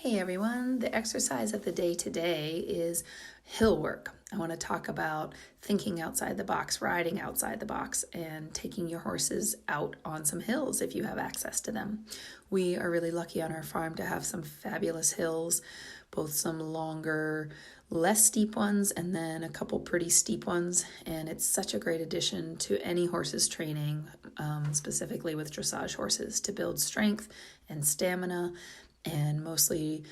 Hey everyone, the exercise of the day today is hill work. I want to talk about thinking outside the box, riding outside the box, and taking your horses out on some hills if you have access to them. We are really lucky on our farm to have some fabulous hills, both some longer, less steep ones, and then a couple pretty steep ones. And it's such a great addition to any horse's training, specifically with dressage horses, to build strength and stamina, and mostly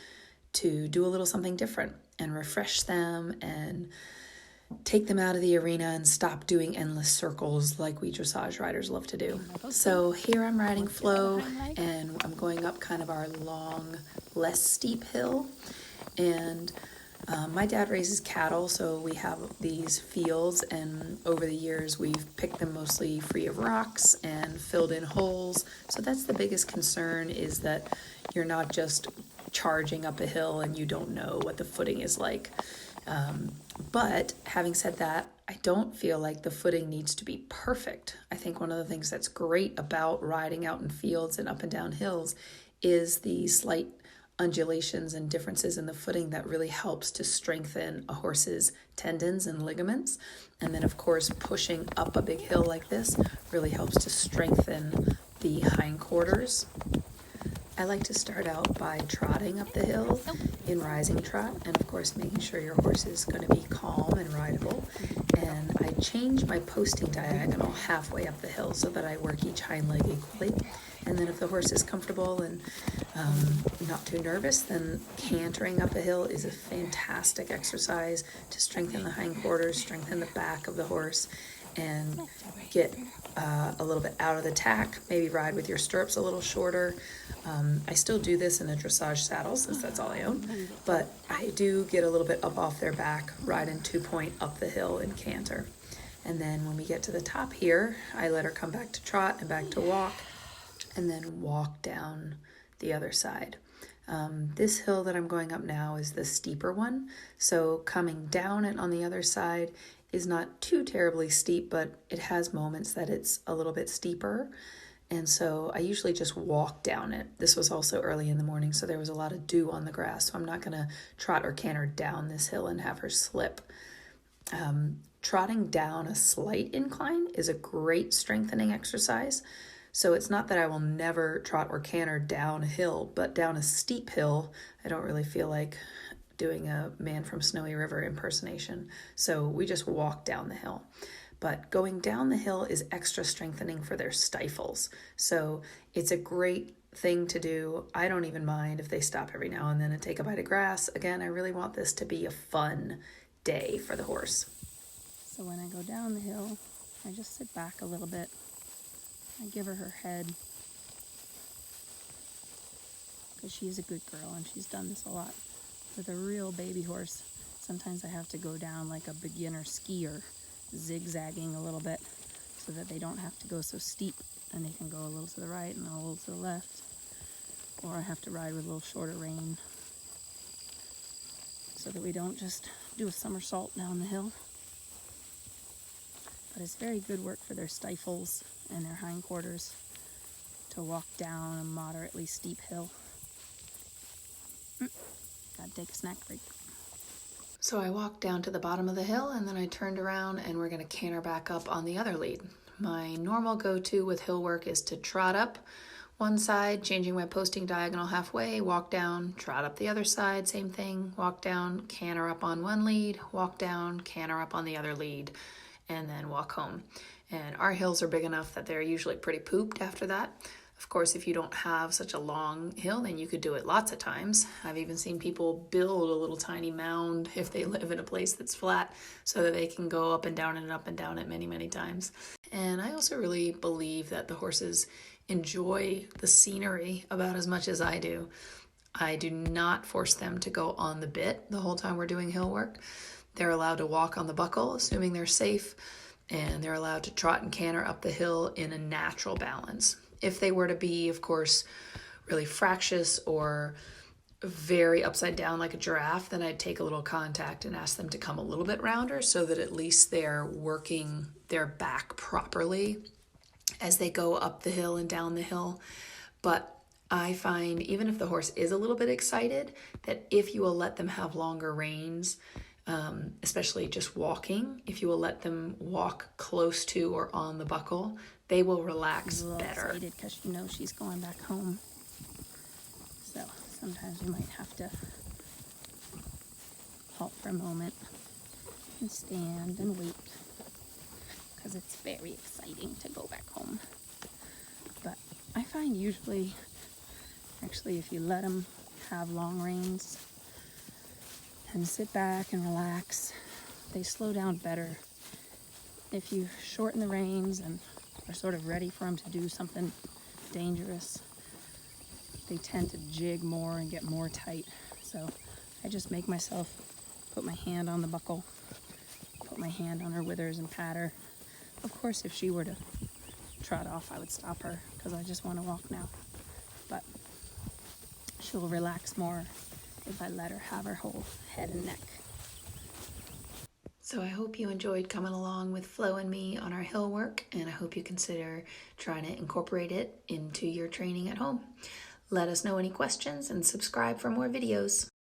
to do a little something different and refresh them and take them out of the arena and stop doing endless circles like we dressage riders love to do. So here I'm riding Flo, and I'm going up kind of our long, less steep hill. And my dad raises cattle, so we have these fields, and over the years we've picked them mostly free of rocks and filled in holes. So that's the biggest concern, is that you're not just charging up a hill and you don't know what the footing is like. But having said that, I don't feel like the footing needs to be perfect. I think one of the things that's great about riding out in fields and up and down hills is the slight undulations and differences in the footing that really helps to strengthen a horse's tendons and ligaments. And then of course, pushing up a big hill like this really helps to strengthen the hindquarters. I like to start out by trotting up the hill in rising trot, and of course making sure your horse is going to be calm and rideable. And I change my posting diagonal halfway up the hill so that I work each hind leg equally. And then if the horse is comfortable and not too nervous, then cantering up a hill is a fantastic exercise to strengthen the hindquarters, strengthen the back of the horse, and get a little bit out of the tack. Maybe ride with your stirrups a little shorter. I still do this in a dressage saddle since that's all I own, but I do get a little bit up off their back, ride in 2-point up the hill and canter. And then when we get to the top here, I let her come back to trot and back to walk, and then walk down the other side. This hill that I'm going up now is the steeper one, so coming down it on the other side is not too terribly steep, but it has moments that it's a little bit steeper. And so I usually just walk down it. This was also early in the morning, so there was a lot of dew on the grass, so I'm not going to trot or canter down this hill and have her slip. Trotting down a slight incline is a great strengthening exercise. So it's not that I will never trot or canter down a hill, but down a steep hill, I don't really feel like doing a Man from Snowy River impersonation. So we just walk down the hill. But going down the hill is extra strengthening for their stifles. So it's a great thing to do. I don't even mind if they stop every now and then and take a bite of grass. Again, I really want this to be a fun day for the horse. So when I go down the hill, I just sit back a little bit. I give her her head, because she's a good girl and she's done this a lot. With a real baby horse, sometimes I have to go down like a beginner skier, zigzagging a little bit so that they don't have to go so steep, and they can go a little to the right and a little to the left. Or I have to ride with a little shorter rein so that we don't just do a somersault down the hill. But it's very good work for their stifles and their hindquarters to walk down a moderately steep hill. Gotta take a snack break. So I walked down to the bottom of the hill, and then I turned around and we're going to canter back up on the other lead. My normal go-to with hill work is to trot up one side, changing my posting diagonal halfway, walk down, trot up the other side, same thing, walk down, canter up on one lead, walk down, canter up on the other lead, and then walk home. And our hills are big enough that they're usually pretty pooped after that. Of course, if you don't have such a long hill, then you could do it lots of times. I've even seen people build a little tiny mound if they live in a place that's flat so that they can go up and down it many, many times. And I also really believe that the horses enjoy the scenery about as much as I do. I do not force them to go on the bit the whole time we're doing hill work. They're allowed to walk on the buckle, assuming they're safe, and they're allowed to trot and canter up the hill in a natural balance. If they were to be, of course, really fractious or very upside down like a giraffe, then I'd take a little contact and ask them to come a little bit rounder so that at least they're working their back properly as they go up the hill and down the hill. But I find even if the horse is a little bit excited, that if you will let them have longer reins, especially just walking, if you will let them walk close to or on the buckle, they will relax She's a little better. excited because she knows she's going back home. So sometimes we might have to halt for a moment and stand and wait because it's very exciting to go back home. But I find usually, actually, if you let them have long reins and sit back and relax, they slow down better. If you shorten the reins and are sort of ready for them to do something dangerous, they tend to jig more and get more tight. So I just make myself put my hand on the buckle, put my hand on her withers and pat her. Of course, if she were to trot off, I would stop her because I just want to walk now. But she'll relax more if I let her have her whole head and neck. So I hope you enjoyed coming along with Flo and me on our hill work, and I hope you consider trying to incorporate it into your training at home. Let us know any questions and subscribe for more videos.